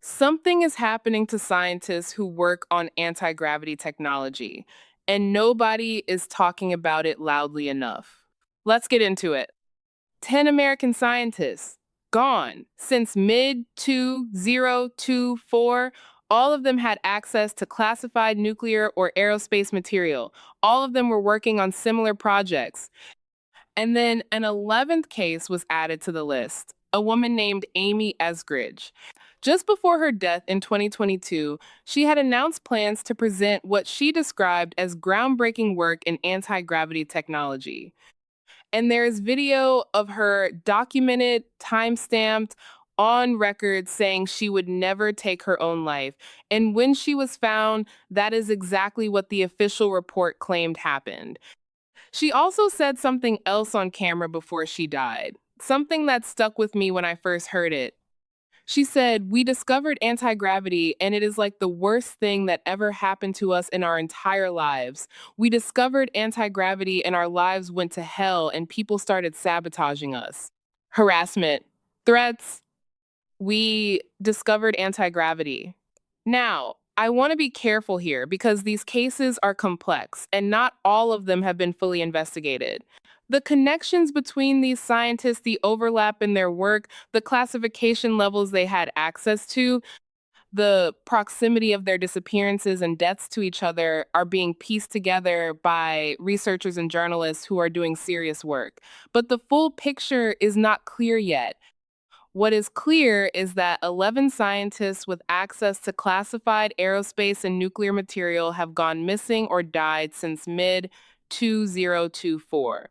Something is happening to scientists who work on anti-gravity technology, and nobody is talking about it loudly enough. Let's get into it. 10 American scientists gone since mid 2024. All of them had access to classified nuclear or aerospace material. All of them were working on similar projects. And then an 11th case was added to the list, a woman named Amy Esgridge. Just before her death in 2022, she had announced plans to present what she described as groundbreaking work in anti gravity technology. And there is video of her documented, time stamped, on record saying she would never take her own life. And when she was found, that is exactly what the official report claimed happened. She also said something else on camera before she died, something that stuck with me when I first heard it. She said, "We discovered anti gravity, and it is like the worst thing that ever happened to us in our entire lives. We discovered anti gravity, and our lives went to hell, and people started sabotaging us. Harassment, threats. We discovered anti gravity." Now, I want to be careful here because these cases are complex and not all of them have been fully investigated. The connections between these scientists, the overlap in their work, the classification levels they had access to, the proximity of their disappearances and deaths to each other are being pieced together by researchers and journalists who are doing serious work. But the full picture is not clear yet. What is clear is that 11 scientists with access to classified aerospace and nuclear material have gone missing or died since mid 2024.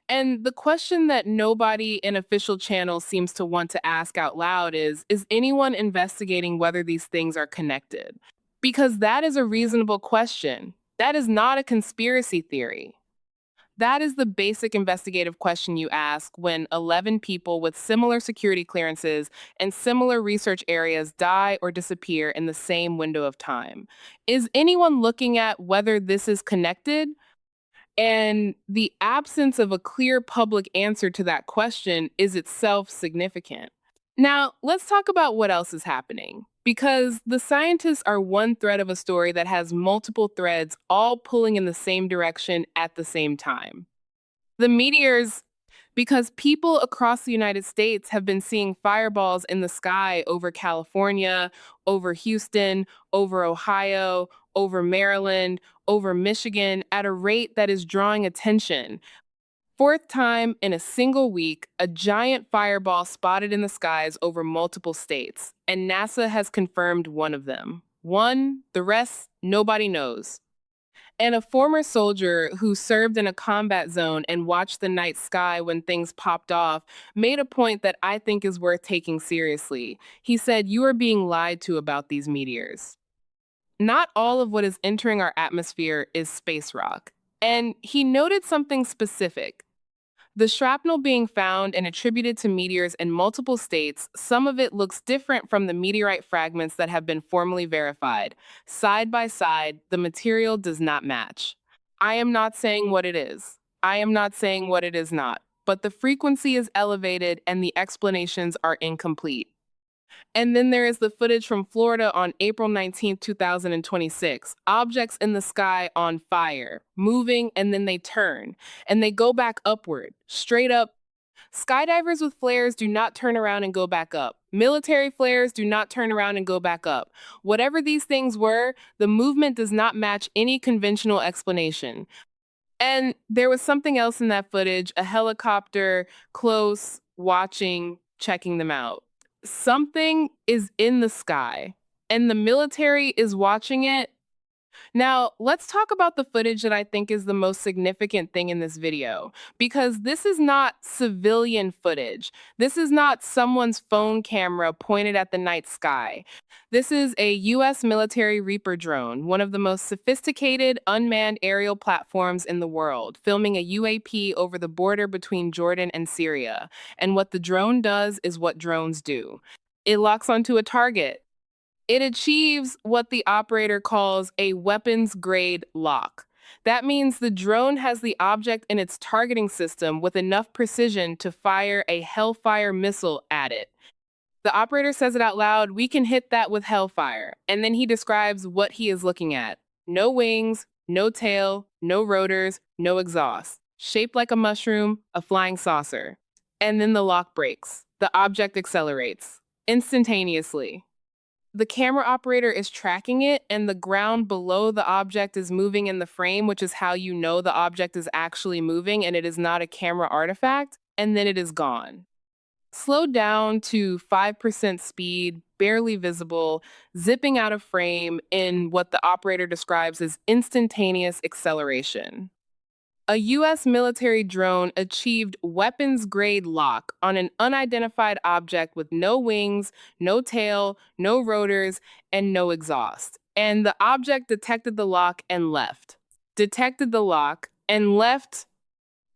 And the question that nobody in official channels seems to want to ask out loud is anyone investigating whether these things are connected? Because that is a reasonable question. That is not a conspiracy theory. That is the basic investigative question you ask when 11 people with similar security clearances and similar research areas die or disappear in the same window of time. Is anyone looking at whether this is connected? And the absence of a clear public answer to that question is itself significant. Now, let's talk about what else is happening. Because the scientists are one thread of a story that has multiple threads all pulling in the same direction at the same time. The meteors, because people across the United States have been seeing fireballs in the sky over California, over Houston, over Ohio, over Maryland, over Michigan at a rate that is drawing attention. Fourth time in a single week, a giant fireball spotted in the skies over multiple states, and NASA has confirmed one of them. One, the rest, nobody knows. And a former soldier who served in a combat zone and watched the night sky when things popped off made a point that I think is worth taking seriously. He said, "You are being lied to about these meteors. Not all of what is entering our atmosphere is space rock." And he noted something specific. The shrapnel being found and attributed to meteors in multiple states, some of it looks different from the meteorite fragments that have been formally verified. Side by side, the material does not match. I am not saying what it is. I am not saying what it is not. But the frequency is elevated and the explanations are incomplete. And then there is the footage from Florida on April 19th, 2026. Objects in the sky on fire, moving, and then they turn. And they go back upward, straight up. Skydivers with flares do not turn around and go back up. Military flares do not turn around and go back up. Whatever these things were, the movement does not match any conventional explanation. And there was something else in that footage, a helicopter close, watching, checking them out. Something is in the sky, and the military is watching it. Now, let's talk about the footage that I think is the most significant thing in this video, because this is not civilian footage. This is not someone's phone camera pointed at the night sky. This is a US military Reaper drone, one of the most sophisticated unmanned aerial platforms in the world, filming a UAP over the border between Jordan and Syria. And what the drone does is what drones do. It locks onto a target. It achieves what the operator calls a weapons grade lock. That means the drone has the object in its targeting system with enough precision to fire a Hellfire missile at it. The operator says it out loud, "We can hit that with hellfire." And then he describes what he is looking at. No wings, no tail, no rotors, no exhaust. Shaped like a mushroom, a flying saucer. And then the lock breaks. The object accelerates instantaneously. The camera operator is tracking it, and the ground below the object is moving in the frame, which is how you know the object is actually moving and it is not a camera artifact, and then it is gone. Slowed down to 5% speed, barely visible, zipping out of frame in what the operator describes as instantaneous acceleration. A U.S. military drone achieved weapons grade lock on an unidentified object with no wings, no tail, no rotors, and no exhaust. And the object detected the lock and left. Detected the lock and left.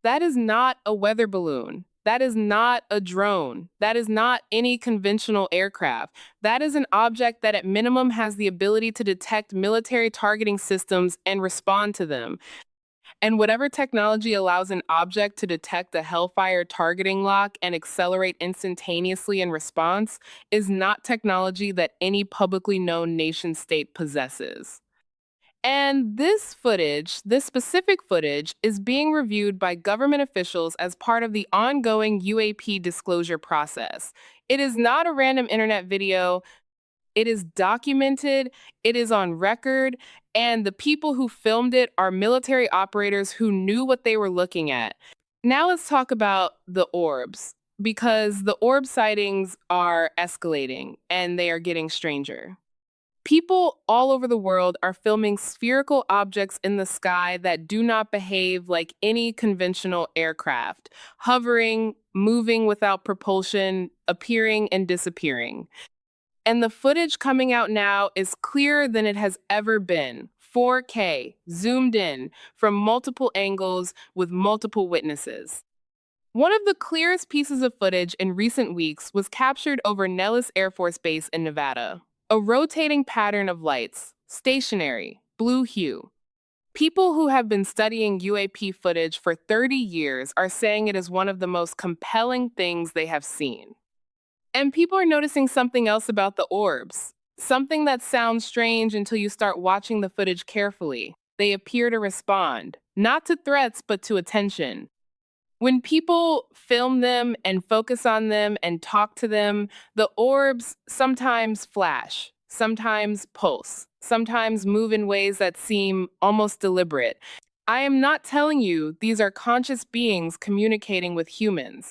That is not a weather balloon. That is not a drone. That is not any conventional aircraft. That is an object that, at minimum, has the ability to detect military targeting systems and respond to them. And whatever technology allows an object to detect a Hellfire targeting lock and accelerate instantaneously in response is not technology that any publicly known nation state possesses. And this footage, this specific footage, is being reviewed by government officials as part of the ongoing UAP disclosure process. It is not a random internet video. It is documented, it is on record, and the people who filmed it are military operators who knew what they were looking at. Now let's talk about the orbs, because the orb sightings are escalating and they are getting stranger. People all over the world are filming spherical objects in the sky that do not behave like any conventional aircraft, hovering, moving without propulsion, appearing and disappearing. And the footage coming out now is clearer than it has ever been. 4K, zoomed in, from multiple angles with multiple witnesses. One of the clearest pieces of footage in recent weeks was captured over Nellis Air Force Base in Nevada. A rotating pattern of lights, stationary, blue hue. People who have been studying UAP footage for 30 years are saying it is one of the most compelling things they have seen. And people are noticing something else about the orbs. Something that sounds strange until you start watching the footage carefully. They appear to respond, not to threats, but to attention. When people film them and focus on them and talk to them, the orbs sometimes flash, sometimes pulse, sometimes move in ways that seem almost deliberate. I am not telling you these are conscious beings communicating with humans.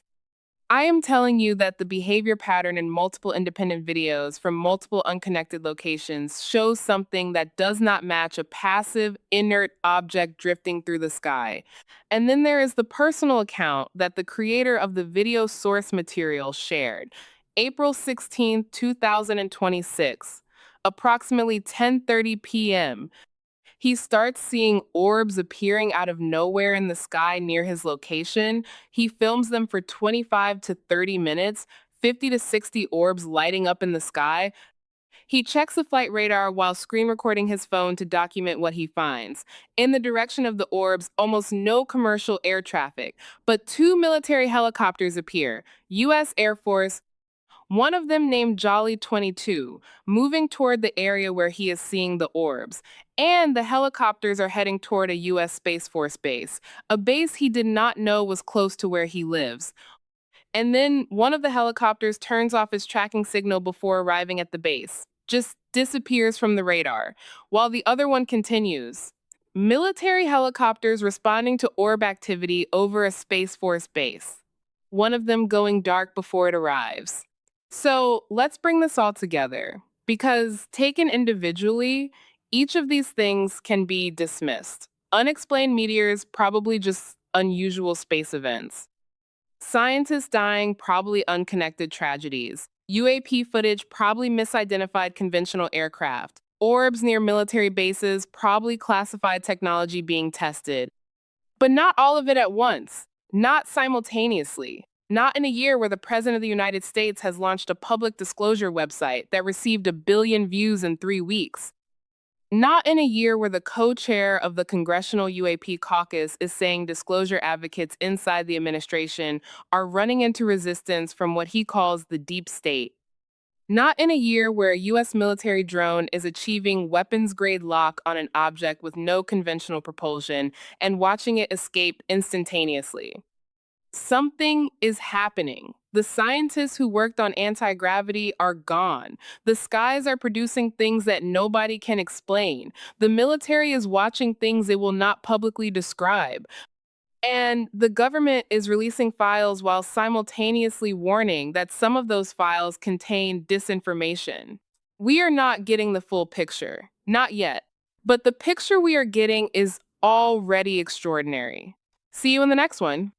I am telling you that the behavior pattern in multiple independent videos from multiple unconnected locations shows something that does not match a passive, inert object drifting through the sky. And then there is the personal account that the creator of the video source material shared. April 16, 2026, approximately 10:30 p.m. He starts seeing orbs appearing out of nowhere in the sky near his location. He films them for 25 to 30 minutes, 50 to 60 orbs lighting up in the sky. He checks the flight radar while screen recording his phone to document what he finds. In the direction of the orbs, almost no commercial air traffic, but two military helicopters appear, U.S. Air Force, one of them named Jolly 22, moving toward the area where he is seeing the orbs. And the helicopters are heading toward a U.S. Space Force base, a base he did not know was close to where he lives. And then one of the helicopters turns off his tracking signal before arriving at the base, just disappears from the radar, while the other one continues. Military helicopters responding to orb activity over a Space Force base, one of them going dark before it arrives. So let's bring this all together, because taken individually, each of these things can be dismissed. Unexplained meteors, probably just unusual space events. Scientists dying, probably unconnected tragedies. UAP footage, probably misidentified conventional aircraft. Orbs near military bases, probably classified technology being tested. But not all of it at once, not simultaneously. Not in a year where the President of the United States has launched a public disclosure website that received 1 billion views in 3 weeks. Not in a year where the co-chair of the Congressional UAP caucus is saying disclosure advocates inside the administration are running into resistance from what he calls the deep state. Not in a year where a US military drone is achieving weapons grade lock on an object with no conventional propulsion and watching it escape instantaneously. Something is happening. The scientists who worked on anti gravity are gone. The skies are producing things that nobody can explain. The military is watching things it will not publicly describe. And the government is releasing files while simultaneously warning that some of those files contain disinformation. We are not getting the full picture, not yet. But the picture we are getting is already extraordinary. See you in the next one.